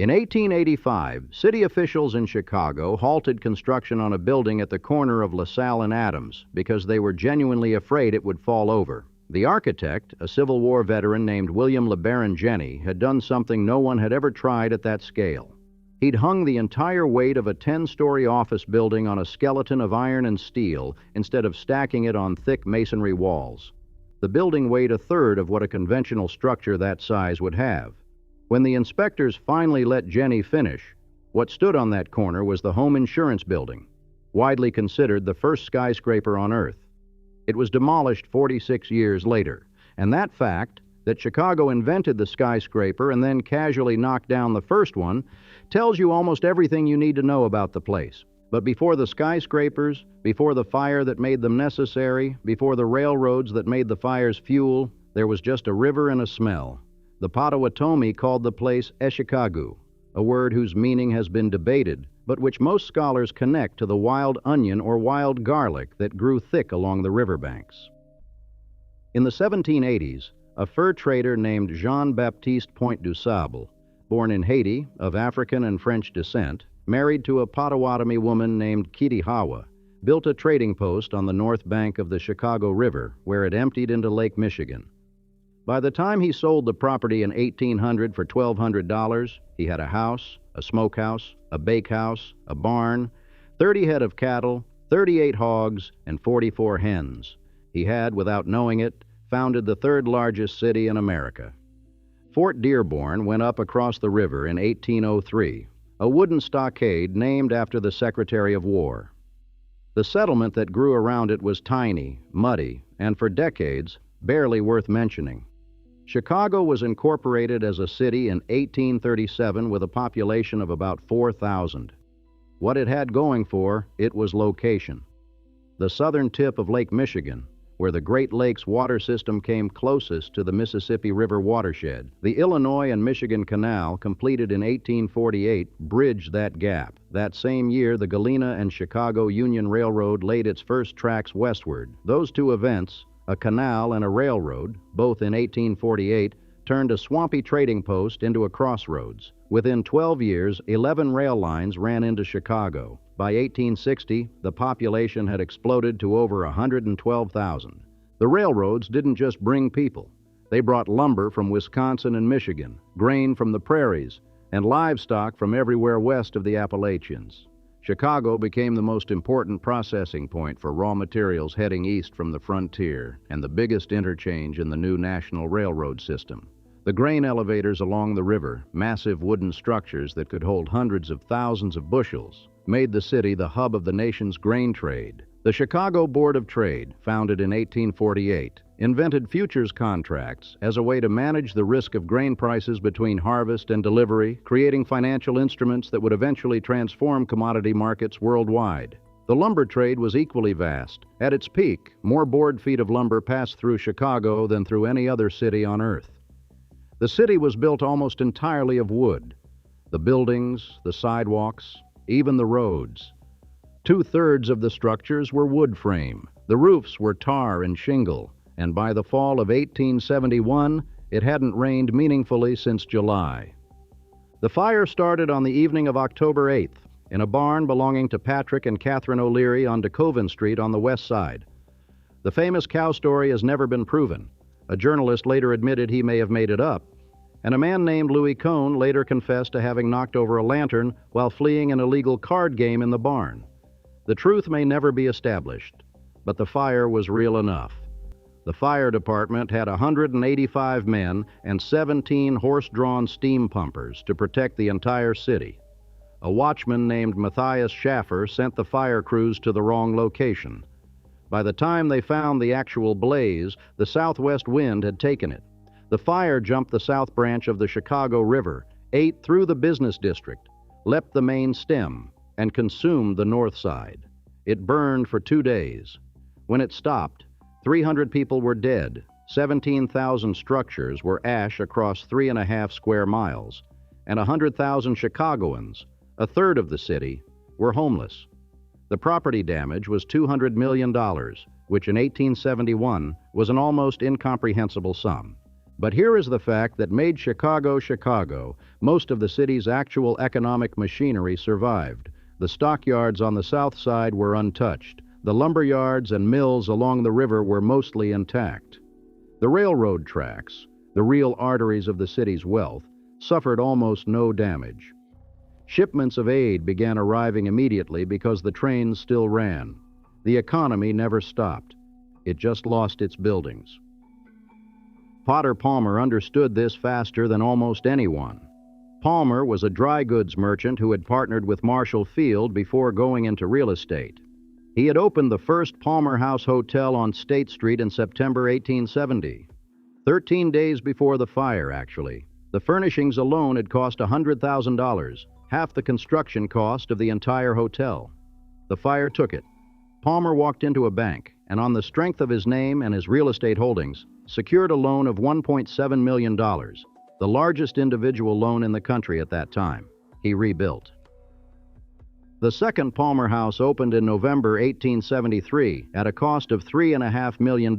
In 1885, city officials in Chicago halted construction on a building at the corner of LaSalle and Adams because they were genuinely afraid it would fall over. The architect, a Civil War veteran named William LeBaron Jenney, had done something no one had ever tried at that scale. He'd hung the entire weight of a 10-story office building on a skeleton of iron and steel instead of stacking it on thick masonry walls. The building weighed a third of what a conventional structure that size would have. When the inspectors finally let Jenney finish, what stood on that corner was the Home Insurance Building, widely considered the first skyscraper on Earth. It was demolished 46 years later, and that fact, that Chicago invented the skyscraper and then casually knocked down the first one, tells you almost everything you need to know about the place. But before the skyscrapers, before the fire that made them necessary, before the railroads that made the fires fuel, there was just a river and a smell. The Potawatomi called the place Chicago, a word whose meaning has been debated, but which most scholars connect to the wild onion or wild garlic that grew thick along the riverbanks. In the 1780s, a fur trader named Jean-Baptiste Point du Sable, born in Haiti, of African and French descent, married to a Potawatomi woman named Kittihawa, built a trading post on the north bank of the Chicago River, where it emptied into Lake Michigan. By the time he sold the property in 1800 for $1,200, he had a house, a smokehouse, a bakehouse, a barn, 30 head of cattle, 38 hogs, and 44 hens. He had, without knowing it, founded the third largest city in America. Fort Dearborn went up across the river in 1803, a wooden stockade named after the Secretary of War. The settlement that grew around it was tiny, muddy, and for decades, barely worth mentioning. Chicago was incorporated as a city in 1837 with a population of about 4,000. What it had going for it was location. The southern tip of Lake Michigan, where the Great Lakes water system came closest to the Mississippi River watershed. The Illinois and Michigan Canal, completed in 1848, bridged that gap. That same year, the Galena and Chicago Union Railroad laid its first tracks westward. Those two events, a canal and a railroad, both in 1848, turned a swampy trading post into a crossroads. Within 12 years, 11 rail lines ran into Chicago. By 1860, the population had exploded to over 112,000. The railroads didn't just bring people. They brought lumber from Wisconsin and Michigan, grain from the prairies, and livestock from everywhere west of the Appalachians. Chicago became the most important processing point for raw materials heading east from the frontier and the biggest interchange in the new national railroad system. The grain elevators along the river, massive wooden structures that could hold hundreds of thousands of bushels, made the city the hub of the nation's grain trade. The Chicago Board of Trade, founded in 1848, invented futures contracts as a way to manage the risk of grain prices between harvest and delivery, creating financial instruments that would eventually transform commodity markets worldwide. The lumber trade was equally vast. At its peak, more board feet of lumber passed through Chicago than through any other city on Earth. The city was built almost entirely of wood. The buildings, the sidewalks, even the roads. 2/3 of the structures were wood frame. The roofs were tar and shingle, and by the fall of 1871, it hadn't rained meaningfully since July. The fire started on the evening of October 8th in a barn belonging to Patrick and Catherine O'Leary on DeKoven Street on the west side. The famous cow story has never been proven. A journalist later admitted he may have made it up, and a man named Louis Cohn later confessed to having knocked over a lantern while fleeing an illegal card game in the barn. The truth may never be established, but the fire was real enough. The fire department had 185 men and 17 horse-drawn steam pumpers to protect the entire city. A watchman named Matthias Schaffer sent the fire crews to the wrong location. By the time they found the actual blaze, the southwest wind had taken it. The fire jumped the south branch of the Chicago River, ate through the business district, leapt the main stem, and consumed the north side. It burned for 2 days. When it stopped, 300 people were dead, 17,000 structures were ash across 3.5 square miles, and 100,000 Chicagoans, a third of the city, were homeless. The property damage was $200 million, which in 1871 was an almost incomprehensible sum. But here is the fact that made Chicago, Chicago. Most of the city's actual economic machinery survived. The stockyards on the south side were untouched. The lumber yards and mills along the river were mostly intact. The railroad tracks, the real arteries of the city's wealth, suffered almost no damage. Shipments of aid began arriving immediately because the trains still ran. The economy never stopped. It just lost its buildings. Potter Palmer understood this faster than almost anyone. Palmer was a dry goods merchant who had partnered with Marshall Field before going into real estate. He had opened the first Palmer House Hotel on State Street in September 1870. 13 days before the fire, actually. The furnishings alone had cost $100,000, half the construction cost of the entire hotel. The fire took it. Palmer walked into a bank, and on the strength of his name and his real estate holdings, secured a loan of $1.7 million, the largest individual loan in the country at that time. He rebuilt. The second Palmer House opened in November 1873 at a cost of $3.5 million,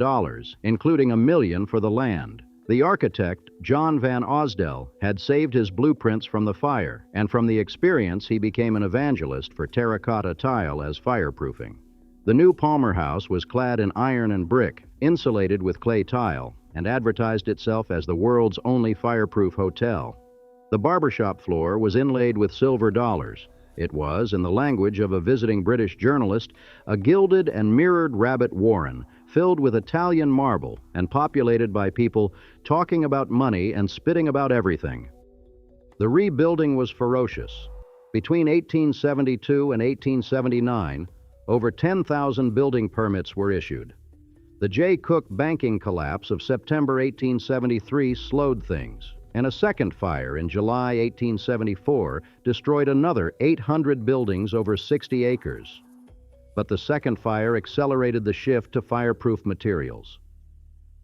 including $1 million for the land. The architect, John Van Osdell, had saved his blueprints from the fire, and from the experience he became an evangelist for terracotta tile as fireproofing. The new Palmer House was clad in iron and brick, insulated with clay tile, and advertised itself as the world's only fireproof hotel. The barbershop floor was inlaid with silver dollars. It was, in the language of a visiting British journalist, a gilded and mirrored rabbit warren, filled with Italian marble and populated by people talking about money and spitting about everything. The rebuilding was ferocious. Between 1872 and 1879, over 10,000 building permits were issued. The J. Cook banking collapse of September 1873 slowed things, and a second fire in July 1874 destroyed another 800 buildings over 60 acres. But the second fire accelerated the shift to fireproof materials.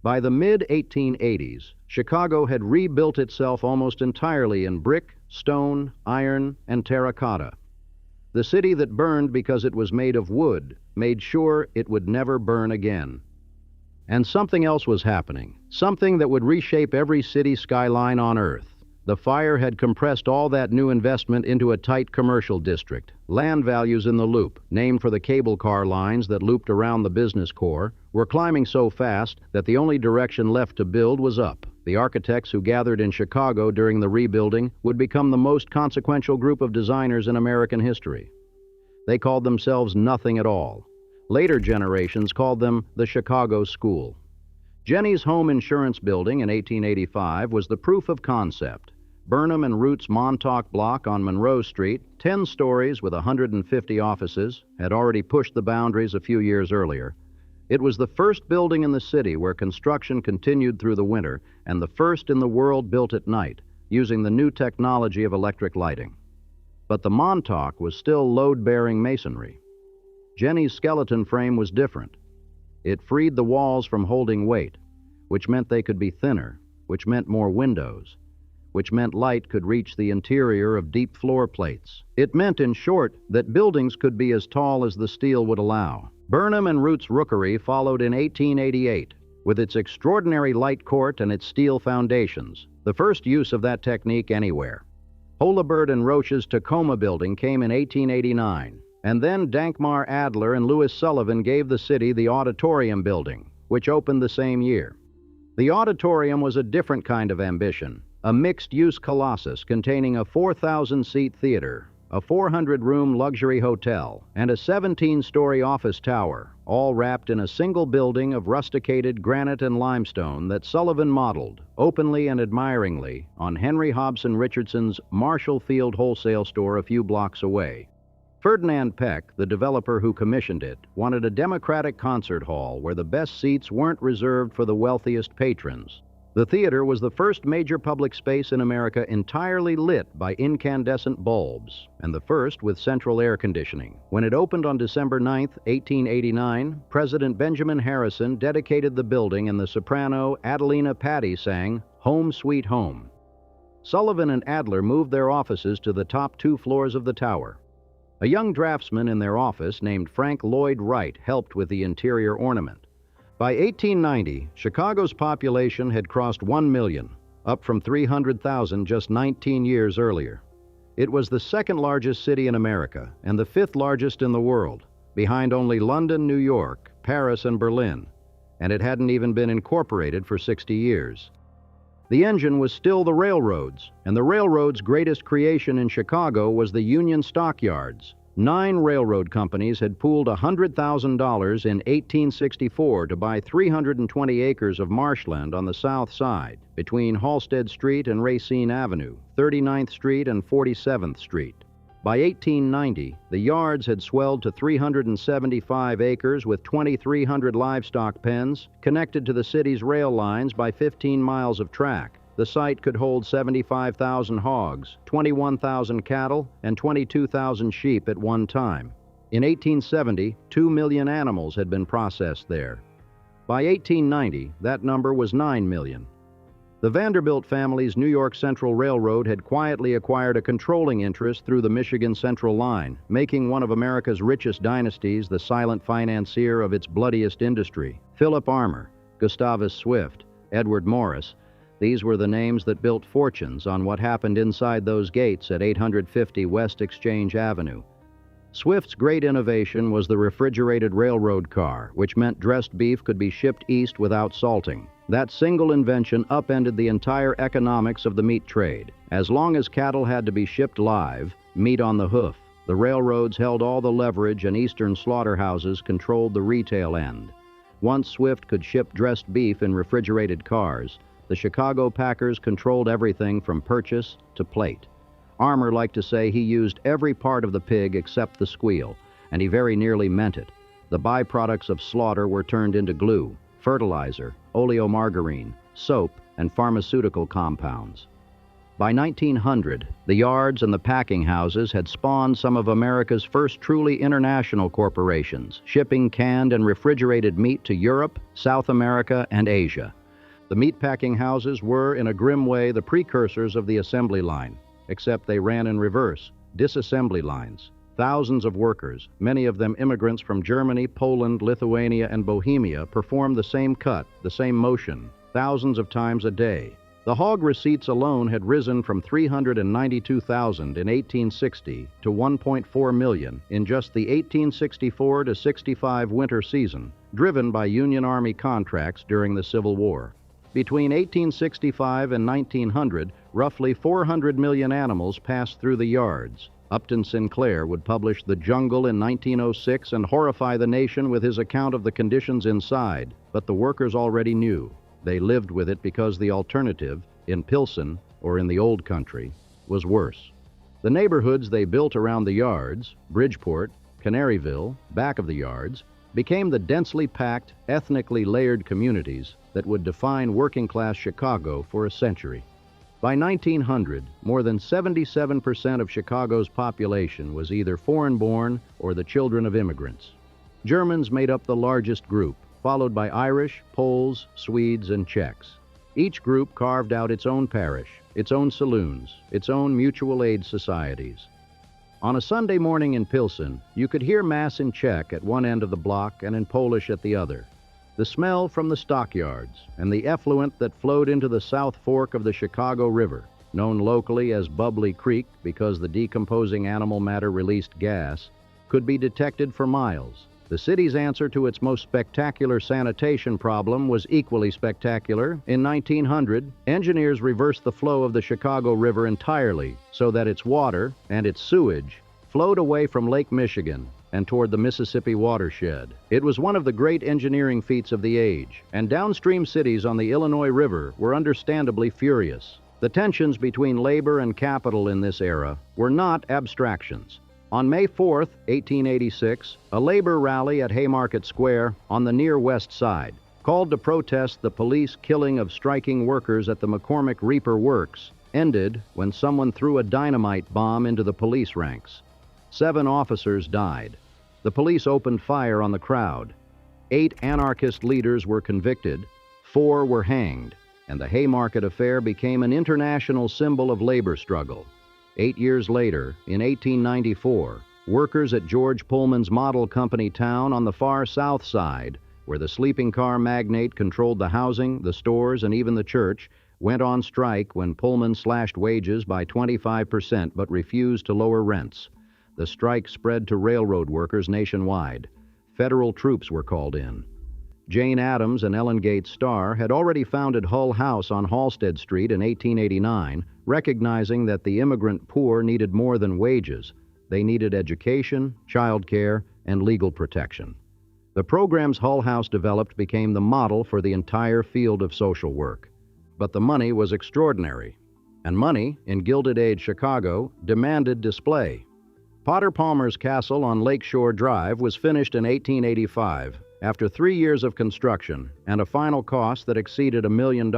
By the mid-1880s, Chicago had rebuilt itself almost entirely in brick, stone, iron, and terracotta. The city that burned because it was made of wood made sure it would never burn again. And something else was happening, something that would reshape every city skyline on Earth. The fire had compressed all that new investment into a tight commercial district. Land values in the Loop, named for the cable car lines that looped around the business core, were climbing so fast that the only direction left to build was up. The architects who gathered in Chicago during the rebuilding would become the most consequential group of designers in American history. They called themselves nothing at all. Later generations called them the Chicago School. Jenney's home insurance building in 1885 was the proof of concept. Burnham and Root's Montauk block on Monroe Street, 10 stories with 150 offices, had already pushed the boundaries a few years earlier. It was the first building in the city where construction continued through the winter, and the first in the world built at night, using the new technology of electric lighting. But the Montauk was still load-bearing masonry. Jenney's skeleton frame was different. It freed the walls from holding weight, which meant they could be thinner, which meant more windows, which meant light could reach the interior of deep floor plates. It meant, in short, that buildings could be as tall as the steel would allow. Burnham and Root's rookery followed in 1888, with its extraordinary light court and its steel foundations, the first use of that technique anywhere. Holabird and Roche's Tacoma building came in 1889, and then Dankmar Adler and Louis Sullivan gave the city the Auditorium building, which opened the same year. The Auditorium was a different kind of ambition, a mixed-use colossus containing a 4,000-seat theater, a 400-room luxury hotel, and a 17-story office tower, all wrapped in a single building of rusticated granite and limestone that Sullivan modeled, openly and admiringly, on Henry Hobson Richardson's Marshall Field wholesale store a few blocks away. Ferdinand Peck, the developer who commissioned it, wanted a democratic concert hall where the best seats weren't reserved for the wealthiest patrons. The theater was the first major public space in America entirely lit by incandescent bulbs, and the first with central air conditioning. When it opened on December 9, 1889, President Benjamin Harrison dedicated the building, and the soprano Adelina Patti sang "Home Sweet Home." Sullivan and Adler moved their offices to the top 2 floors of the tower. A young draftsman in their office named Frank Lloyd Wright helped with the interior ornament. By 1890, Chicago's population had crossed 1 million, up from 300,000 just 19 years earlier. It was the second largest city in America and the fifth largest in the world, behind only London, New York, Paris, and Berlin, and it hadn't even been incorporated for 60 years. The engine was still the railroads, and the railroad's greatest creation in Chicago was the Union Stockyards. 9 railroad companies had pooled $100,000 in 1864 to buy 320 acres of marshland on the south side, between Halsted Street and Racine Avenue, 39th Street and 47th Street. By 1890, the yards had swelled to 375 acres with 2,300 livestock pens connected to the city's rail lines by 15 miles of track. The site could hold 75,000 hogs, 21,000 cattle, and 22,000 sheep at one time. In 1870, 2 million animals had been processed there. By 1890, that number was 9 million. The Vanderbilt family's New York Central Railroad had quietly acquired a controlling interest through the Michigan Central Line, making one of America's richest dynasties the silent financier of its bloodiest industry. Philip Armour, Gustavus Swift, Edward Morris, these were the names that built fortunes on what happened inside those gates at 850 West Exchange Avenue. Swift's great innovation was the refrigerated railroad car, which meant dressed beef could be shipped east without salting. That single invention upended the entire economics of the meat trade. As long as cattle had to be shipped live, meat on the hoof, the railroads held all the leverage and eastern slaughterhouses controlled the retail end. Once Swift could ship dressed beef in refrigerated cars, the Chicago packers controlled everything from purchase to plate. Armour liked to say he used every part of the pig except the squeal, and he very nearly meant it. The byproducts of slaughter were turned into glue, fertilizer, oleomargarine, soap, and pharmaceutical compounds. By 1900, the yards and the packing houses had spawned some of America's first truly international corporations, shipping canned and refrigerated meat to Europe, South America, and Asia. The meatpacking houses were, in a grim way, the precursors of the assembly line, except they ran in reverse, disassembly lines. Thousands of workers, many of them immigrants from Germany, Poland, Lithuania, and Bohemia, performed the same cut, the same motion, thousands of times a day. The hog receipts alone had risen from 392,000 in 1860 to 1.4 million in just the 1864 to 65 winter season, driven by Union Army contracts during the Civil War. Between 1865 and 1900, roughly 400 million animals passed through the yards. Upton Sinclair would publish The Jungle in 1906 and horrify the nation with his account of the conditions inside, but the workers already knew. They lived with it because the alternative, in Pilsen or in the old country, was worse. The neighborhoods they built around the yards, Bridgeport, Canaryville, back of the yards, became the densely packed, ethnically layered communities that would define working-class Chicago for a century. By 1900, more than 77% of Chicago's population was either foreign-born or the children of immigrants. Germans made up the largest group, followed by Irish, Poles, Swedes, and Czechs. Each group carved out its own parish, its own saloons, its own mutual aid societies. On a Sunday morning in Pilsen, you could hear Mass in Czech at one end of the block and in Polish at the other. The smell from the stockyards and the effluent that flowed into the South Fork of the Chicago River, known locally as Bubbly Creek because the decomposing animal matter released gas, could be detected for miles. The city's answer to its most spectacular sanitation problem was equally spectacular. In 1900, engineers reversed the flow of the Chicago River entirely so that its water and its sewage flowed away from Lake Michigan and toward the Mississippi watershed. It was one of the great engineering feats of the age, and downstream cities on the Illinois River were understandably furious. The tensions between labor and capital in this era were not abstractions. On May 4, 1886, a labor rally at Haymarket Square on the near west side called to protest the police killing of striking workers at the McCormick Reaper Works ended when someone threw a dynamite bomb into the police ranks. 7 officers died. The police opened fire on the crowd. 8 anarchist leaders were convicted, 4 were hanged, and the Haymarket affair became an international symbol of labor struggle. 8 years later, in 1894, workers at George Pullman's model company town on the far south side where the sleeping car magnate controlled the housing, the stores, and even the church, went on strike when Pullman slashed wages by 25% but refused to lower rents. The strike spread to railroad workers nationwide. Federal troops were called in. Jane Addams and Ellen Gates Starr had already founded Hull House on Halsted Street in 1889, recognizing that the immigrant poor needed more than wages. They needed education, child care, and legal protection. The programs Hull House developed became the model for the entire field of social work. But the money was extraordinary, and money, in Gilded Age Chicago, demanded display. Potter Palmer's castle on Lakeshore Drive was finished in 1885, after 3 years of construction and a final cost that exceeded $1 million.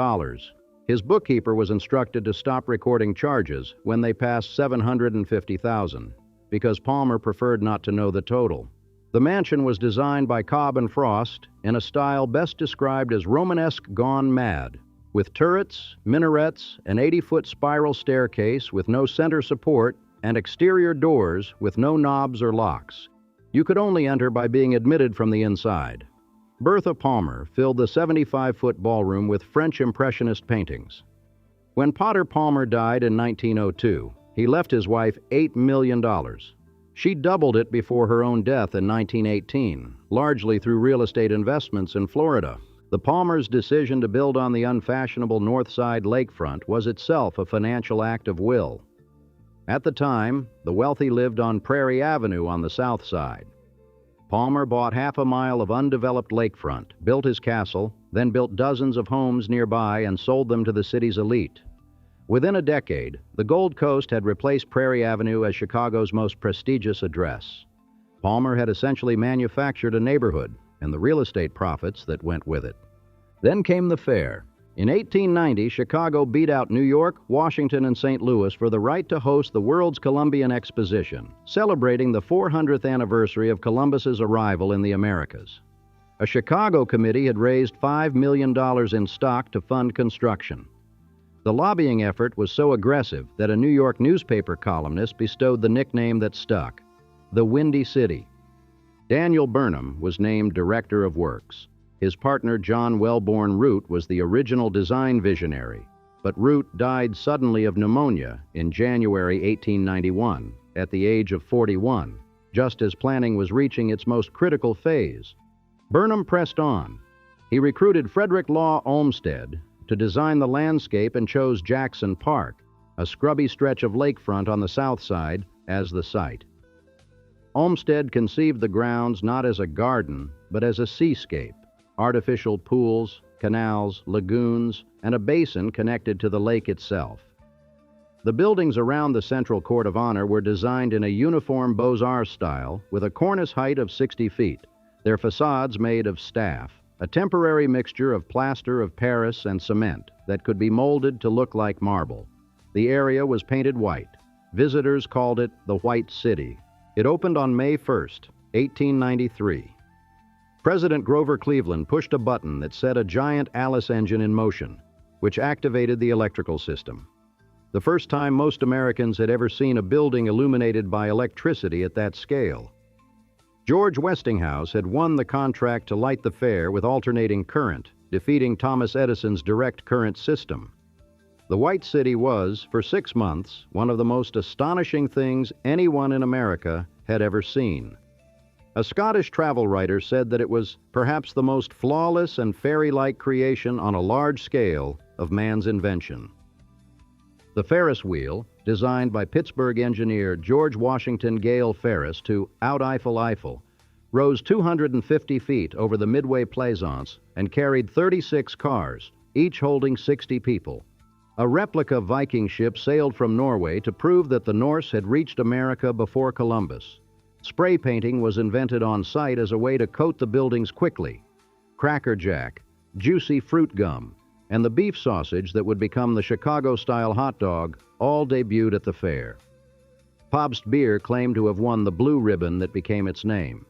His bookkeeper was instructed to stop recording charges when they passed $750,000, because Palmer preferred not to know the total. The mansion was designed by Cobb and Frost in a style best described as Romanesque gone mad, with turrets, minarets, an 80-foot spiral staircase with no center support, and exterior doors with no knobs or locks. You could only enter by being admitted from the inside. Bertha Palmer filled the 75-foot ballroom with French Impressionist paintings. When Potter Palmer died in 1902, he left his wife $8 million. She doubled it before her own death in 1918, largely through real estate investments in Florida. The Palmers' decision to build on the unfashionable North Side lakefront was itself a financial act of will. At the time, the wealthy lived on Prairie Avenue on the south side. Palmer bought half a mile of undeveloped lakefront, built his castle, then built dozens of homes nearby and sold them to the city's elite. Within a decade, the Gold Coast had replaced Prairie Avenue as Chicago's most prestigious address. Palmer had essentially manufactured a neighborhood and the real estate profits that went with it. Then came the fair. In 1890, Chicago beat out New York, Washington, and St. Louis for the right to host the world's Columbian Exposition, celebrating the 400th anniversary of Columbus's arrival in the Americas. A Chicago committee had raised $5 million in stock to fund construction. The lobbying effort was so aggressive that a New York newspaper columnist bestowed the nickname that stuck, the Windy City. Daniel Burnham was named Director of Works. His partner John Wellborn Root was the original design visionary, but Root died suddenly of pneumonia in January 1891 at the age of 41, just as planning was reaching its most critical phase. Burnham pressed on. He recruited Frederick Law Olmsted to design the landscape and chose Jackson Park, a scrubby stretch of lakefront on the south side, as the site. Olmsted conceived the grounds not as a garden, but as a seascape. Artificial pools, canals, lagoons, and a basin connected to the lake itself. The buildings around the Central Court of Honor were designed in a uniform Beaux-Arts style with a cornice height of 60 feet, their facades made of staff, a temporary mixture of plaster of Paris and cement that could be molded to look like marble. The area was painted white. Visitors called it the White City. It opened on May 1st, 1893. President Grover Cleveland pushed a button that set a giant Alice engine in motion, which activated the electrical system. The first time most Americans had ever seen a building illuminated by electricity at that scale. George Westinghouse had won the contract to light the fair with alternating current, defeating Thomas Edison's direct current system. The White City was, for 6 months, one of the most astonishing things anyone in America had ever seen. A Scottish travel writer said that it was perhaps the most flawless and fairy-like creation on a large scale of man's invention. The Ferris wheel, designed by Pittsburgh engineer George Washington Gale Ferris to out Eiffel, rose 250 feet over the Midway Plaisance and carried 36 cars, each holding 60 people. A replica Viking ship sailed from Norway to prove that the Norse had reached America before Columbus. Spray painting was invented on site as a way to coat the buildings quickly. Cracker Jack, juicy fruit gum, and the beef sausage that would become the Chicago-style hot dog all debuted at the fair. Pabst Beer claimed to have won the blue ribbon that became its name.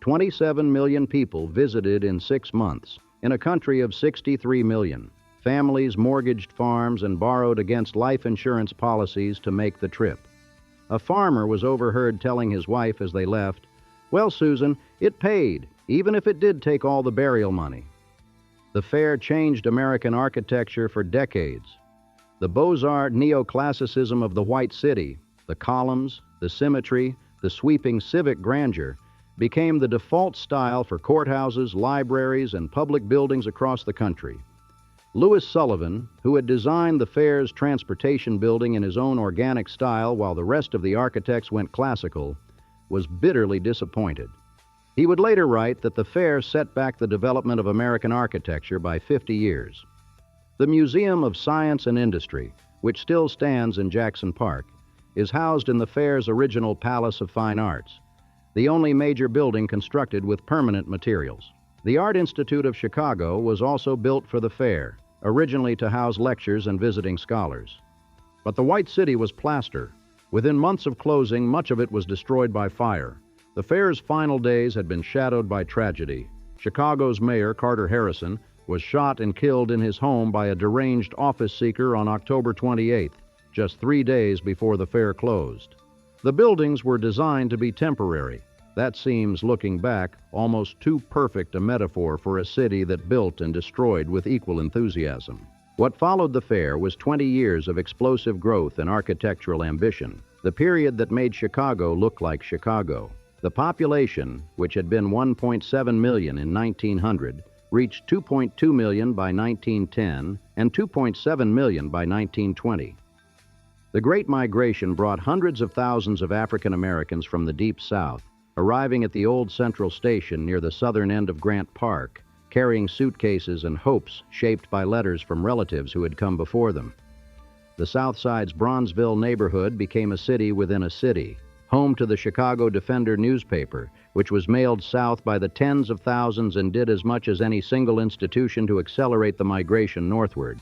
27 million people visited in 6 months, in a country of 63 million. Families mortgaged farms and borrowed against life insurance policies to make the trip. A farmer was overheard telling his wife as they left, "Well, Susan, it paid. even if it did take all the burial money. The fair changed American architecture for decades. The Beaux-Arts neoclassicism of the White City, the columns, the symmetry, the sweeping civic grandeur, became the default style for courthouses, libraries, and public buildings across the country. Louis Sullivan, who had designed the fair's transportation building in his own organic style while the rest of the architects went classical, was bitterly disappointed. He would later write that the fair set back the development of American architecture by 50 years. The Museum of Science and Industry, which still stands in Jackson Park, is housed in the fair's original Palace of Fine Arts, the only major building constructed with permanent materials. The Art Institute of Chicago was also built for the fair, originally to house lectures and visiting scholars. But the White City was plaster. Within months of closing, much of it was destroyed by fire. The fair's final days had been shadowed by tragedy. Chicago's mayor, Carter Harrison, was shot and killed in his home by a deranged office seeker on October 28th, just 3 days before the fair closed. The buildings were designed to be temporary. That seems, looking back, almost too perfect a metaphor for a city that built and destroyed with equal enthusiasm. What followed the fair was 20 years of explosive growth and architectural ambition, the period that made Chicago look like Chicago. The population, which had been 1.7 million in 1900, reached 2.2 million by 1910 and 2.7 million by 1920. The Great Migration brought hundreds of thousands of African Americans from the Deep South, arriving at the old Central Station near the southern end of Grant Park, carrying suitcases and hopes shaped by letters from relatives who had come before them. The South Side's Bronzeville neighborhood became a city within a city, home to the Chicago Defender newspaper, which was mailed south by the tens of thousands and did as much as any single institution to accelerate the migration northward.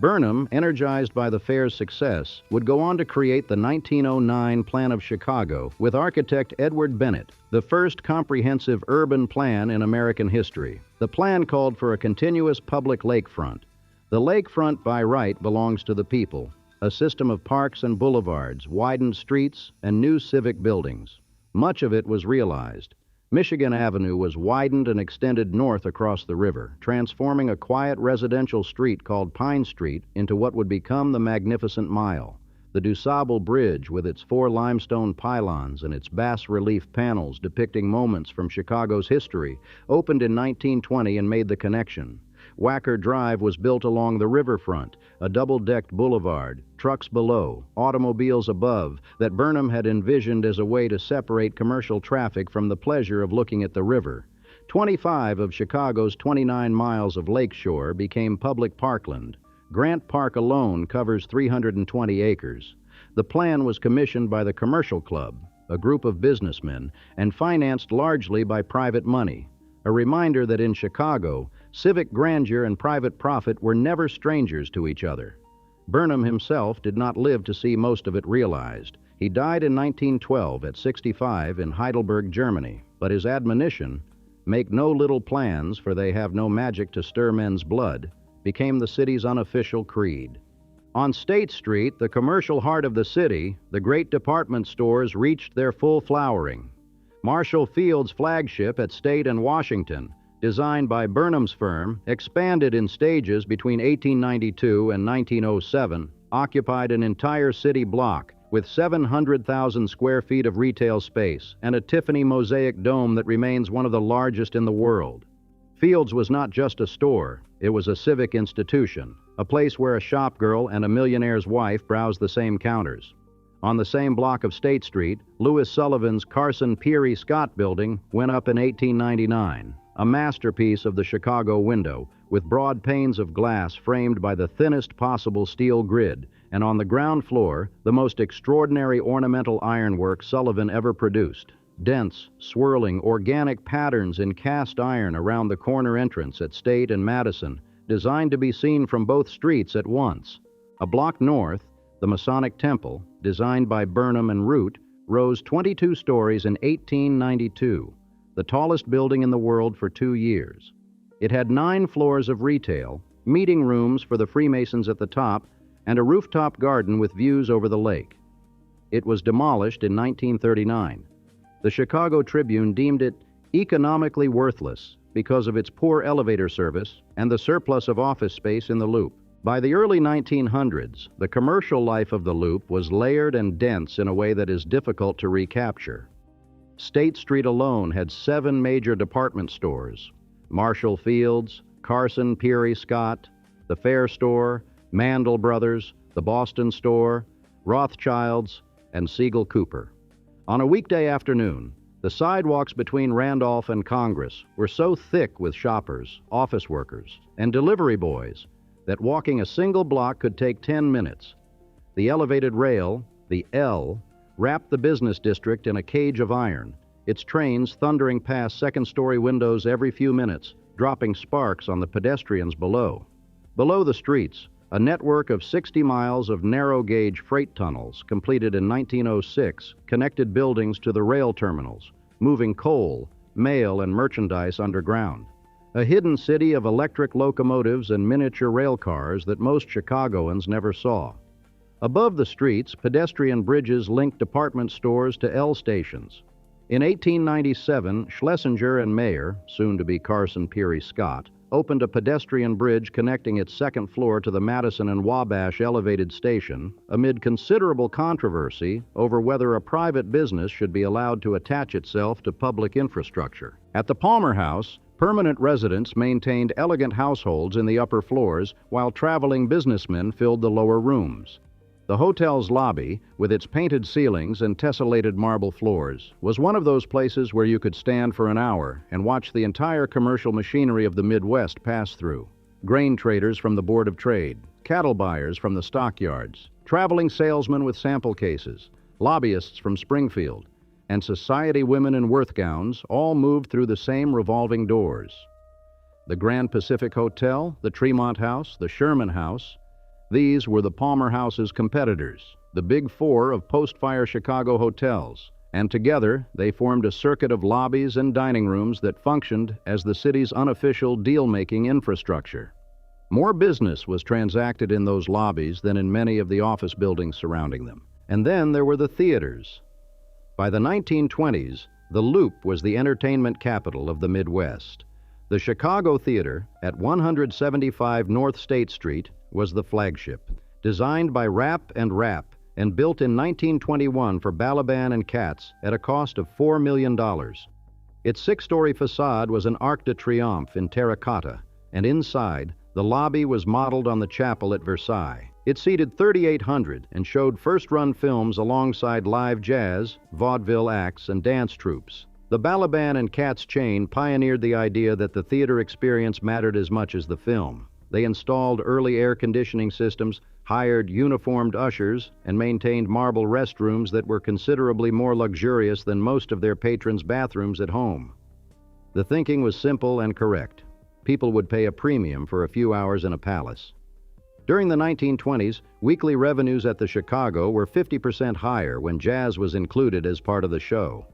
Burnham, energized by the fair's success, would go on to create the 1909 Plan of Chicago with architect Edward Bennett, the first comprehensive urban plan in American history. The plan called for a continuous public lakefront. The lakefront by right belongs to the people, a system of parks and boulevards, widened streets, and new civic buildings. Much of it was realized. Michigan Avenue was widened and extended north across the river, transforming a quiet residential street called Pine Street into what would become the Magnificent Mile. The DuSable Bridge, with its 4 limestone pylons and its bas-relief panels depicting moments from Chicago's history, opened in 1920 and made the connection. Wacker Drive was built along the riverfront, a double-decked boulevard, trucks below, automobiles above, that Burnham had envisioned as a way to separate commercial traffic from the pleasure of looking at the river. 25 of Chicago's 29 miles of lakeshore became public parkland. Grant Park alone covers 320 acres. The plan was commissioned by the Commercial Club, a group of businessmen, and financed largely by private money. A reminder that in Chicago, civic grandeur and private profit were never strangers to each other. Burnham himself did not live to see most of it realized. He died in 1912 at 65 in Heidelberg, Germany, but his admonition, "Make no little plans, for they have no magic to stir men's blood," became the city's unofficial creed. On State Street, the commercial heart of the city, the great department stores reached their full flowering. Marshall Field's flagship at State and Washington, designed by Burnham's firm, expanded in stages between 1892 and 1907, occupied an entire city block with 700,000 square feet of retail space and a Tiffany mosaic dome that remains one of the largest in the world. Field's was not just a store, it was a civic institution, a place where a shopgirl and a millionaire's wife browsed the same counters. On the same block of State Street, Louis Sullivan's Carson Peary Scott building went up in 1899, a masterpiece of the Chicago window, with broad panes of glass framed by the thinnest possible steel grid, and on the ground floor, the most extraordinary ornamental ironwork Sullivan ever produced. Dense, swirling, organic patterns in cast iron around the corner entrance at State and Madison, designed to be seen from both streets at once. A block north, the Masonic Temple, designed by Burnham and Root, rose 22 stories in 1892, the tallest building in the world for 2 years. It had 9 floors of retail, meeting rooms for the Freemasons at the top, and a rooftop garden with views over the lake. It was demolished in 1939. The Chicago Tribune deemed it Economically worthless because of its poor elevator service and the surplus of office space in the Loop. By the early 1900s, the commercial life of the Loop was layered and dense in a way that is difficult to recapture. State Street alone had 7 major department stores: Marshall Field's, Carson Peary Scott, the Fair Store, Mandel Brothers, the Boston Store, Rothschild's, and Siegel Cooper. On a weekday afternoon, the sidewalks between Randolph and Congress were so thick with shoppers, office workers, and delivery boys that walking a single block could take 10 minutes. The elevated rail, the L, wrapped the business district in a cage of iron, its trains thundering past second-story windows every few minutes, dropping sparks on the pedestrians below. Below the streets, a network of 60 miles of narrow-gauge freight tunnels completed in 1906 connected buildings to the rail terminals, moving coal, mail, and merchandise underground. A hidden city of electric locomotives and miniature rail cars that most Chicagoans never saw. Above the streets, pedestrian bridges linked department stores to L stations. In 1897, Schlesinger and Mayer, soon to be Carson Peary Scott, opened a pedestrian bridge connecting its second floor to the Madison and Wabash elevated station amid considerable controversy over whether a private business should be allowed to attach itself to public infrastructure. At the Palmer House, permanent residents maintained elegant households in the upper floors while traveling businessmen filled the lower rooms. The hotel's lobby, with its painted ceilings and tessellated marble floors, was one of those places where you could stand for an hour and watch the entire commercial machinery of the Midwest pass through. Grain traders from the Board of Trade, cattle buyers from the stockyards, traveling salesmen with sample cases, lobbyists from Springfield, and society women in Worth gowns all moved through the same revolving doors. The Grand Pacific Hotel, the Tremont House, the Sherman House, these were the Palmer House's competitors, the Big Four of post-fire Chicago hotels, and together they formed a circuit of lobbies and dining rooms that functioned as the city's unofficial deal-making infrastructure. More business was transacted in those lobbies than in many of the office buildings surrounding them. And then there were the theaters. By the 1920s, the Loop was the entertainment capital of the Midwest. The Chicago Theater at 175 North State Street was the flagship, designed by Rapp and Rapp and built in 1921 for Balaban and Katz at a cost of $4 million. Its 6-story facade was an Arc de Triomphe in terracotta, and inside, the lobby was modeled on the chapel at Versailles. It seated 3,800 and showed first-run films alongside live jazz, vaudeville acts, and dance troupes. The Balaban and Katz chain pioneered the idea that the theater experience mattered as much as the film. They installed early air conditioning systems, hired uniformed ushers, and maintained marble restrooms that were considerably more luxurious than most of their patrons' bathrooms at home. The thinking was simple and correct. People would pay a premium for a few hours in a palace. During the 1920s, weekly revenues at the Chicago were 50% higher when jazz was included as part of the show.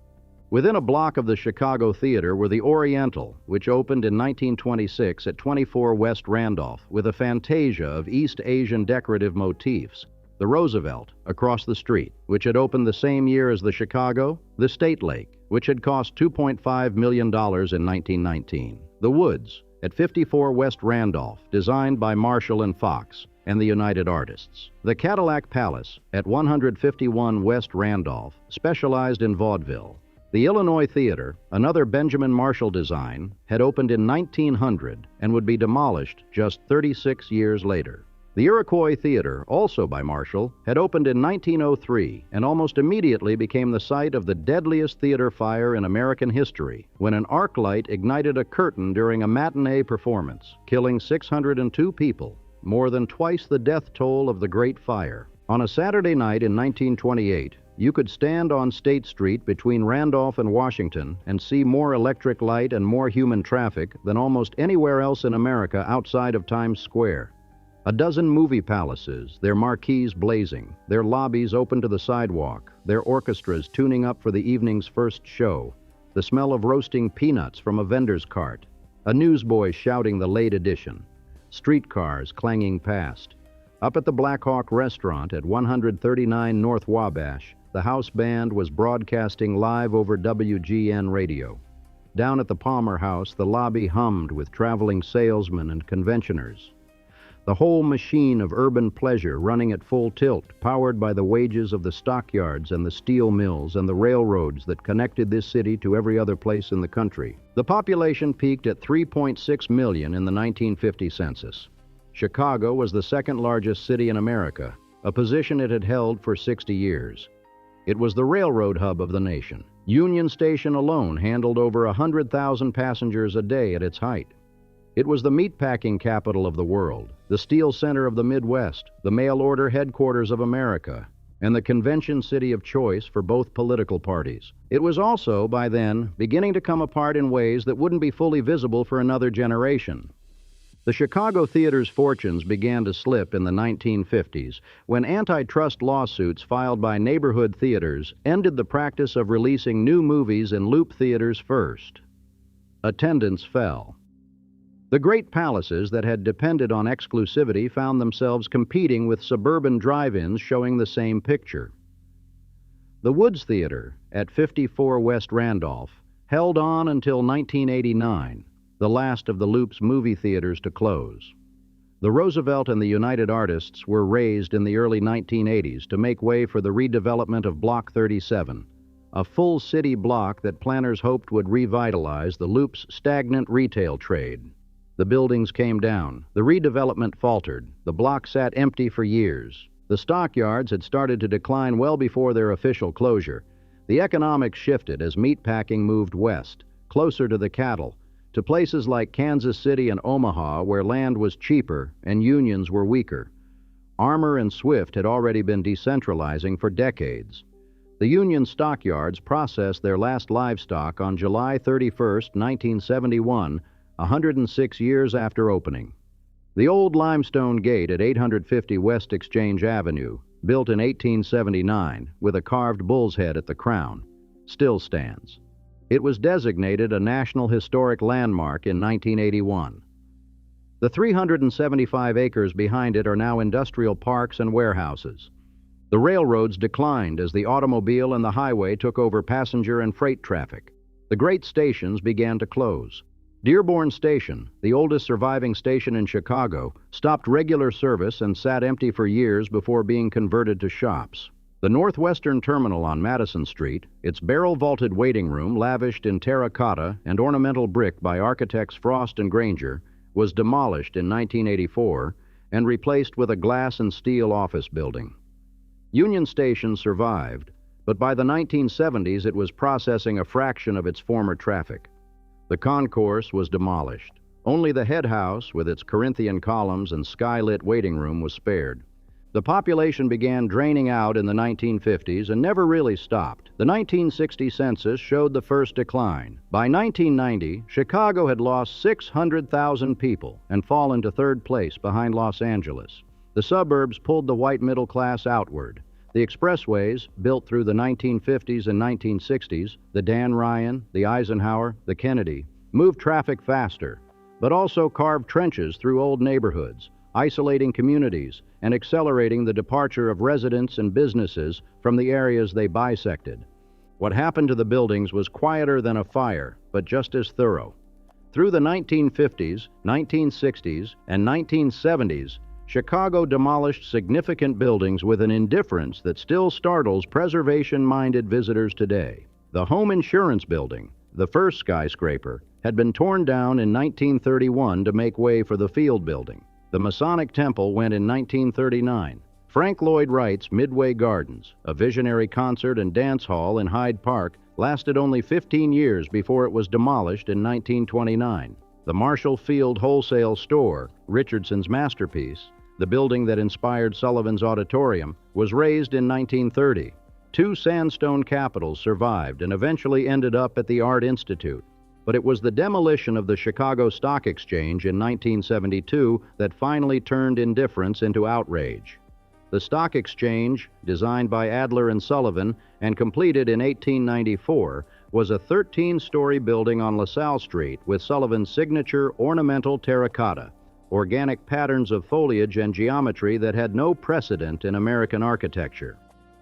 Within a block of the Chicago Theater were the Oriental, which opened in 1926 at 24 West Randolph with a fantasia of East Asian decorative motifs. The Roosevelt, across the street, which had opened the same year as the Chicago. The State Lake, which had cost $2.5 million in 1919. The Woods, at 54 West Randolph, designed by Marshall and Fox and the United Artists. The Cadillac Palace, at 151 West Randolph, specialized in vaudeville. The Illinois Theater, another Benjamin Marshall design, had opened in 1900 and would be demolished just 36 years later. The Iroquois Theater, also by Marshall, had opened in 1903 and almost immediately became the site of the deadliest theater fire in American history when an arc light ignited a curtain during a matinee performance, killing 602 people, more than twice the death toll of the Great Fire. On a Saturday night in 1928, you could stand on State Street between Randolph and Washington and see more electric light and more human traffic than almost anywhere else in America outside of Times Square. A dozen movie palaces, their marquees blazing, their lobbies open to the sidewalk, their orchestras tuning up for the evening's first show, the smell of roasting peanuts from a vendor's cart, a newsboy shouting the late edition, streetcars clanging past. Up at the Black Hawk Restaurant at 139 North Wabash, the house band was broadcasting live over WGN radio. Down at the Palmer House, the lobby hummed with traveling salesmen and conventioners. The whole machine of urban pleasure running at full tilt, powered by the wages of the stockyards and the steel mills and the railroads that connected this city to every other place in the country. The population peaked at 3.6 million in the 1950 census. Chicago was the second largest city in America, a position it had held for 60 years. It was the railroad hub of the nation. Union Station alone handled over 100,000 passengers a day at its height. It was the meatpacking capital of the world, the steel center of the Midwest, the mail-order headquarters of America, and the convention city of choice for both political parties. It was also, by then, beginning to come apart in ways that wouldn't be fully visible for another generation. The Chicago theater's fortunes began to slip in the 1950s when antitrust lawsuits filed by neighborhood theaters ended the practice of releasing new movies in loop theaters first. Attendance fell. The great palaces that had depended on exclusivity found themselves competing with suburban drive-ins showing the same picture. The Woods Theater at 54 West Randolph held on until 1989, the last of the Loop's movie theaters to close. The Roosevelt and the United Artists were raised in the early 1980s to make way for the redevelopment of Block 37, a full city block that planners hoped would revitalize the Loop's stagnant retail trade. The buildings came down. The redevelopment faltered. The block sat empty for years. The stockyards had started to decline well before their official closure. The economics shifted as meatpacking moved west, closer to the cattle, to places like Kansas City and Omaha where land was cheaper and unions were weaker. Armour and Swift had already been decentralizing for decades. The Union stockyards processed their last livestock on July 31, 1971, 106 years after opening. The old limestone gate at 850 West Exchange Avenue, built in 1879 with a carved bull's head at the crown, still stands. It was designated a National Historic Landmark in 1981. The 375 acres behind it are now industrial parks and warehouses. The railroads declined as the automobile and the highway took over passenger and freight traffic. The great stations began to close. Dearborn Station, the oldest surviving station in Chicago, stopped regular service and sat empty for years before being converted to shops. The Northwestern Terminal on Madison Street, its barrel-vaulted waiting room lavished in terracotta and ornamental brick by architects Frost and Granger, was demolished in 1984 and replaced with a glass and steel office building. Union Station survived, but by the 1970s it was processing a fraction of its former traffic. The concourse was demolished. Only the head house, with its Corinthian columns and skylit waiting room, was spared. The population began draining out in the 1950s and never really stopped. The 1960 census showed the first decline. By 1990, Chicago had lost 600,000 people and fallen to third place behind Los Angeles. The suburbs pulled the white middle class outward. The expressways, built through the 1950s and 1960s, the Dan Ryan, the Eisenhower, the Kennedy, moved traffic faster, but also carved trenches through old neighborhoods, isolating communities and accelerating the departure of residents and businesses from the areas they bisected. What happened to the buildings was quieter than a fire, but just as thorough. Through the 1950s, 1960s, and 1970s, Chicago demolished significant buildings with an indifference that still startles preservation-minded visitors today. The Home Insurance Building, the first skyscraper, had been torn down in 1931 to make way for the Field Building. The Masonic Temple went in 1939. Frank Lloyd Wright's Midway Gardens, a visionary concert and dance hall in Hyde Park, lasted only 15 years before it was demolished in 1929. The Marshall Field Wholesale Store, Richardson's masterpiece, the building that inspired Sullivan's Auditorium, was razed in 1930. Two sandstone capitals survived and eventually ended up at the Art Institute. But it was the demolition of the Chicago Stock Exchange in 1972 that finally turned indifference into outrage. The Stock Exchange, designed by Adler and Sullivan and completed in 1894, was a 13-story building on LaSalle Street with Sullivan's signature ornamental terracotta, organic patterns of foliage and geometry that had no precedent in American architecture.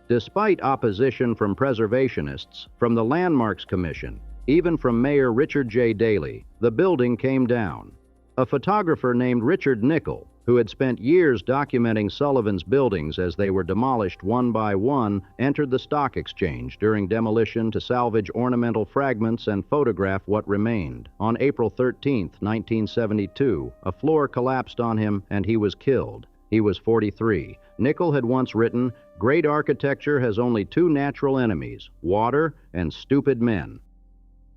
Despite opposition from preservationists, from the Landmarks Commission, Even from Mayor Richard J. Daley, the building came down. A photographer named Richard Nickel, who had spent years documenting Sullivan's buildings as they were demolished one by one, entered the stock exchange during demolition to salvage ornamental fragments and photograph what remained. On April 13, 1972, a floor collapsed on him and he was killed. He was 43. Nickel had once written, "Great architecture has only two natural enemies, water and stupid men."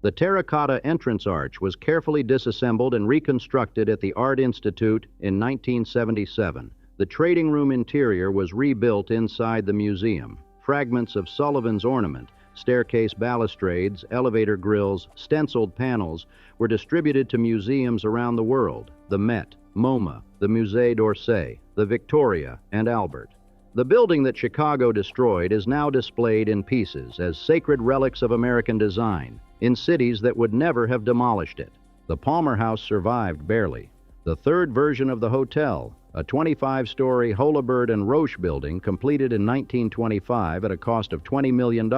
The terracotta entrance arch was carefully disassembled and reconstructed at the Art Institute in 1977. The trading room interior was rebuilt inside the museum. Fragments of Sullivan's ornament, staircase balustrades, elevator grills, stenciled panels were distributed to museums around the world: the Met, MoMA, the Musée d'Orsay, the Victoria, and Albert. The building that Chicago destroyed is now displayed in pieces as sacred relics of American design in cities that would never have demolished it. The Palmer House survived barely. The third version of the hotel, a 25-story Holabird and Roche building completed in 1925 at a cost of $20 million,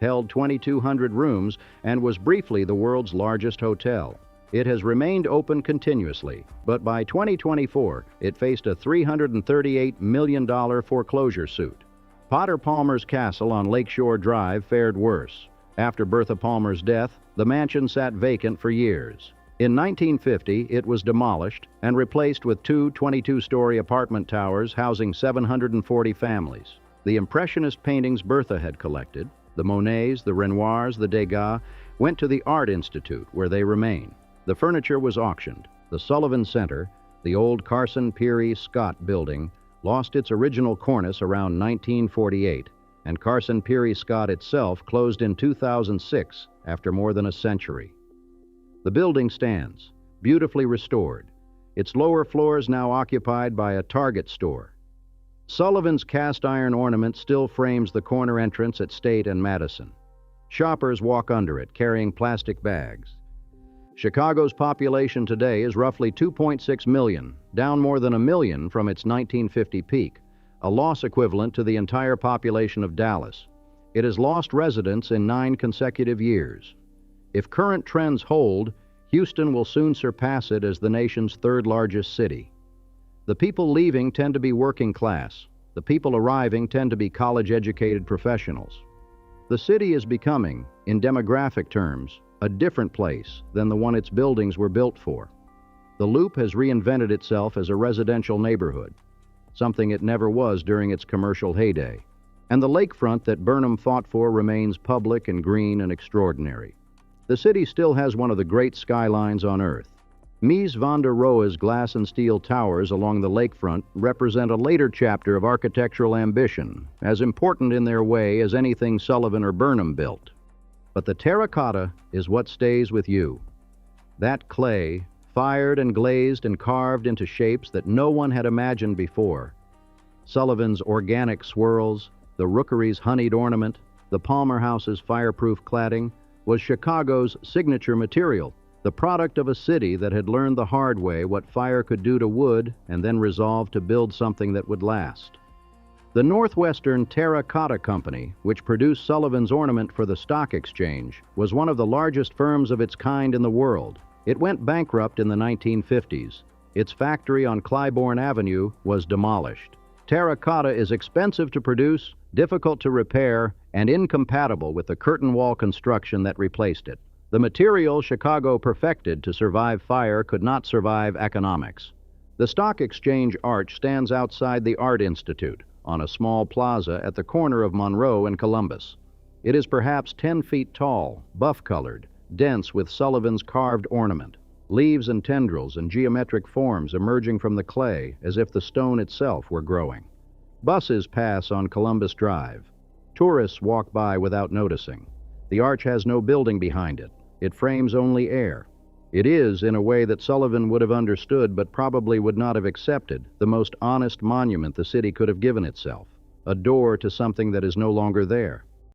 held 2,200 rooms and was briefly the world's largest hotel. It has remained open continuously, but by 2024, it faced a $338 million foreclosure suit. Potter Palmer's Castle on Lakeshore Drive fared worse. After Bertha Palmer's death, the mansion sat vacant for years. In 1950, it was demolished and replaced with two 22-story apartment towers housing 740 families. The Impressionist paintings Bertha had collected, the Monets, the Renoirs, the Degas, went to the Art Institute, where they remain. The furniture was auctioned. The Sullivan Center, the old Carson Peary Scott building, lost its original cornice around 1948, and Carson Peary Scott itself closed in 2006 after more than a century. The building stands, beautifully restored, its lower floors now occupied by a Target store. Sullivan's cast iron ornament still frames the corner entrance at State and Madison. Shoppers walk under it, carrying plastic bags. Chicago's population today is roughly 2.6 million, down more than 1 million from its 1950 peak, a loss equivalent to the entire population of Dallas. It has lost residents in 9 consecutive years. If current trends hold, Houston will soon surpass it as the nation's third largest city. The people leaving tend to be working class. The people arriving tend to be college-educated professionals. The city is becoming, in demographic terms, a different place than the one its buildings were built for. The Loop has reinvented itself as a residential neighborhood, something it never was during its commercial heyday. And the lakefront that Burnham fought for remains public and green and extraordinary. The city still has one of the great skylines on Earth. Mies van der Rohe's glass and steel towers along the lakefront represent a later chapter of architectural ambition, as important in their way as anything Sullivan or Burnham built. But the terracotta is what stays with you. That clay, fired and glazed and carved into shapes that no one had imagined before. Sullivan's organic swirls, the Rookery's honeyed ornament, the Palmer House's fireproof cladding, was Chicago's signature material, the product of a city that had learned the hard way what fire could do to wood and then resolved to build something that would last. The Northwestern Terracotta Company, which produced Sullivan's ornament for the stock exchange, was one of the largest firms of its kind in the world. It went bankrupt in the 1950s. Its factory on Clybourne Avenue was demolished. Terracotta is expensive to produce, difficult to repair, and incompatible with the curtain wall construction that replaced it. The material Chicago perfected to survive fire could not survive economics. The stock exchange arch stands outside the Art Institute, on a small plaza at the corner of Monroe and Columbus. It is perhaps 10 feet tall, buff-colored, dense with Sullivan's carved ornament, leaves and tendrils and geometric forms emerging from the clay as if the stone itself were growing. Buses pass on Columbus Drive. Tourists walk by without noticing. The arch has no building behind it. It frames only air. It is, in a way that Sullivan would have understood but probably would not have accepted, the most honest monument the city could have given itself, a door to something that is no longer there.